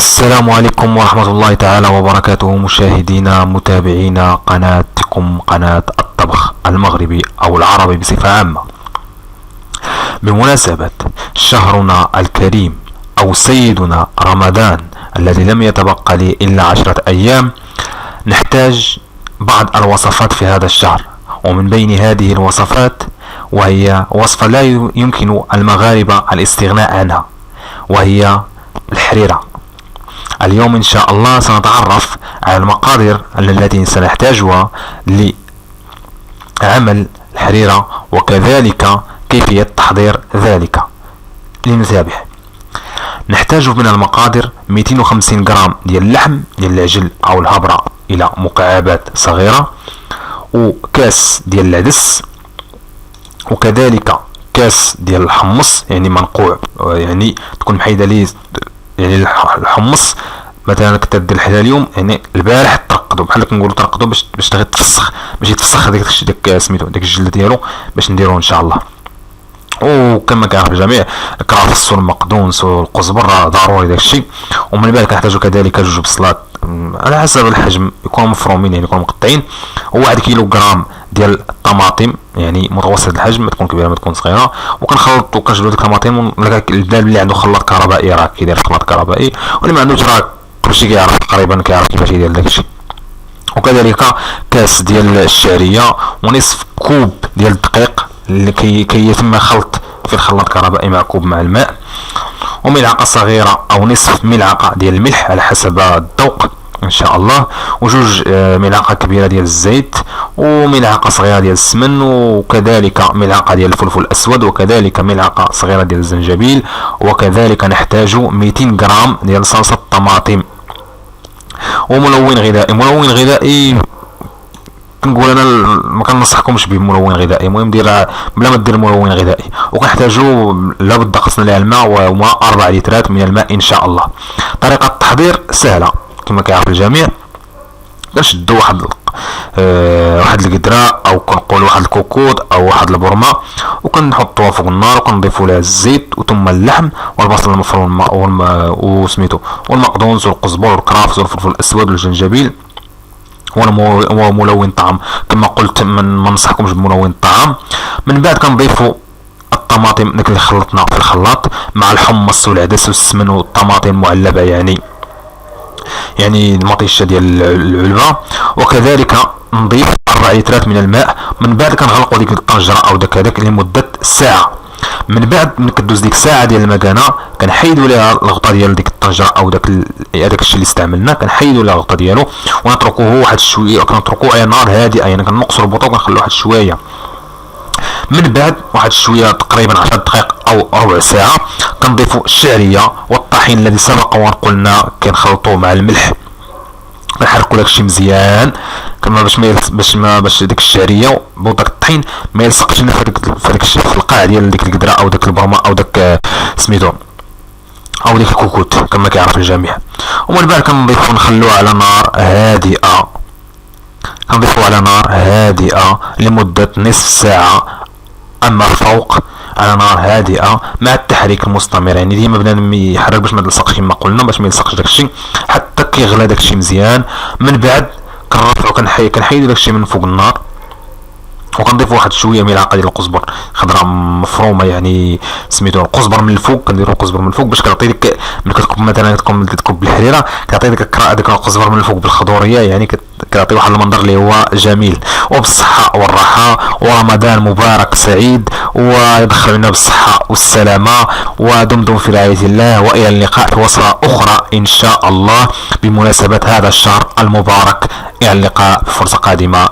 السلام عليكم ورحمة الله تعالى وبركاته، مشاهدينا متابعينا قناتكم قناة الطبخ المغربي أو العربي بصفة عامة. بمناسبة شهرنا الكريم أو سيدنا رمضان الذي لم يتبقى لي إلا 10 أيام، نحتاج بعض الوصفات في هذا الشهر، ومن بين هذه الوصفات وهي وصفة لا يمكن المغاربة الاستغناء عنها، وهي الحريرة. اليوم إن شاء الله سنتعرف على المقادير التي سنحتاجها لعمل الحريرة، وكذلك كيفية تحضير ذلك. لنتابع. نحتاج من المقادير 250 غرام ديال اللحم ديال العجل أو الهبرة إلى مكعبات صغيرة، وكاس ديال العدس، وكذلك كاس ديال الحمص يعني منقوع، يعني تكون محيدة ليه، يعني الحمص مثلا كنت دير الحدا اليوم يعني البارح ترقدو، بحال كنقولوا ترقدو باش تفسخ، باش يتفسخ داك سميتو داك الجلد ديالو باش نديروه ان شاء الله. وكما كيعرف الجميع الكرافس والمقدونس والقزبر ضروري داكشي. ومن بعد كنحتاجو كذلك 2 بصلات على حسب الحجم، يكونوا مفرومين يعني يكونوا مقطعين، و1 كيلوغرام ديال الطماطم يعني متوسط الحجم، ما تكون كبيره ما تكون صغيره. وكنخلط وكنجبدو ديك الطماطم، البلاد اللي عنده خلاط كهربائي راه كيدير خلاط كهربائي، واللي ما عندوش راه كلشي كيعرف تقريبا كيعرف كيفاش يدير داكشي. وكذلك كاس ديال الشعريه، ونصف كوب ديال الدقيق اللي كي يتم خلط في الخلاط الكهربائي مع كوب مع الماء، وملعقه صغيره او نصف ملعقه ديال الملح على حسب الذوق ان شاء الله، و2 ملعقه كبيره ديال الزيت، وملعقه صغيره ديال السمن، وكذلك ملعقه ديال الفلفل الاسود، وكذلك ملعقه صغيره ديال الزنجبيل. وكذلك نحتاج 200 غرام ديال صلصه الطماطم. وملون غذائي، ملون غذائي كنقول انا ما كنصحكمش بملون غذائي، المهم دير بلا ما دير ملون غذائي. وكنحتاجو لابد خصنا لها الماء، وماء 4 لترات من الماء ان شاء الله. طريقه التحضير سهله كما كيعرف الجميع. كنشدو واحد القدره او كنقول واحد الكوكوط او واحد البرمه، وكنحطوها فوق النار، وكنضيفوا لها الزيت وثم اللحم والبصل المفروم وسميتو والمقدونس والقزبر والكرافس والفلفل الاسود والجنجبيل وملون طعام. كما قلت ما ننصحكمش بملون الطعام. من بعد كنضيفوا الطماطم داك اللي خلطنا في الخلاط مع الحمص والعدس والسمن والطماطم المعلبه، يعني المطيشه ديال العلبه. وكذلك نضيف 4 لترات من الماء. من بعد كنغلقوا ديك الطنجره او داك لمده ساعه. من بعد من كدوز ديك الساعه ديال المكانه كنحيدوا ليها الغطاء ديال ديك الطنجره او داك الشيء اللي استعملنا، كنحيدوا ليها الغطاء ديالو ونتركوه واحد شويه، كنتركوه على نار هادئه، يعني كنقصوا البوطه وكنخلوه واحد شويه. من بعد واحد شويه تقريبا 10 دقائق او ربع ساعه كنضيفوا الشعريه والطحين الذي سبق وان قلنا كنخلطوه مع الملح. كنحركوا داكشي مزيان كما باش ديك الشعريه وداك الطحين ما يلصقش لنا في القاع ديال ديك القدره او داك البرمه او داك سميتو او ديك الكوكوت كما كيعرف الجميع. ومن بعد كنضيفوا نخلوه على نار هادئه، لمده نصف ساعه، اما الفوق على نار هادئه مع التحريك المستمر، يعني ديما بنادم يحرك باش ما يلصقش كما قلنا، باش ما يلصقش داكشي حتى كيغلى داكشي مزيان. من بعد كنرفعو كنحيدو داكشي من فوق النار، وكنضيفو واحد شويه ملعقه ديال القزبر خضراء مفرومه، يعني سميتو القزبر من الفوق، كنديرو القزبر من الفوق باش كيعطي ديك ملي كتكب مثلا تكب بالحريره كيعطي ديك القزبر من الفوق بالخضوريه، يعني كيعطي واحد المنظر اللي هو جميل. وبالصحه والراحه، ورمضان مبارك سعيد، ويدخلنا بالصحه والسلامه، ودمتم في رعايه الله، والى اللقاء في وصفه اخرى ان شاء الله بمناسبه هذا الشهر المبارك. الى اللقاء في فرصه قادمه.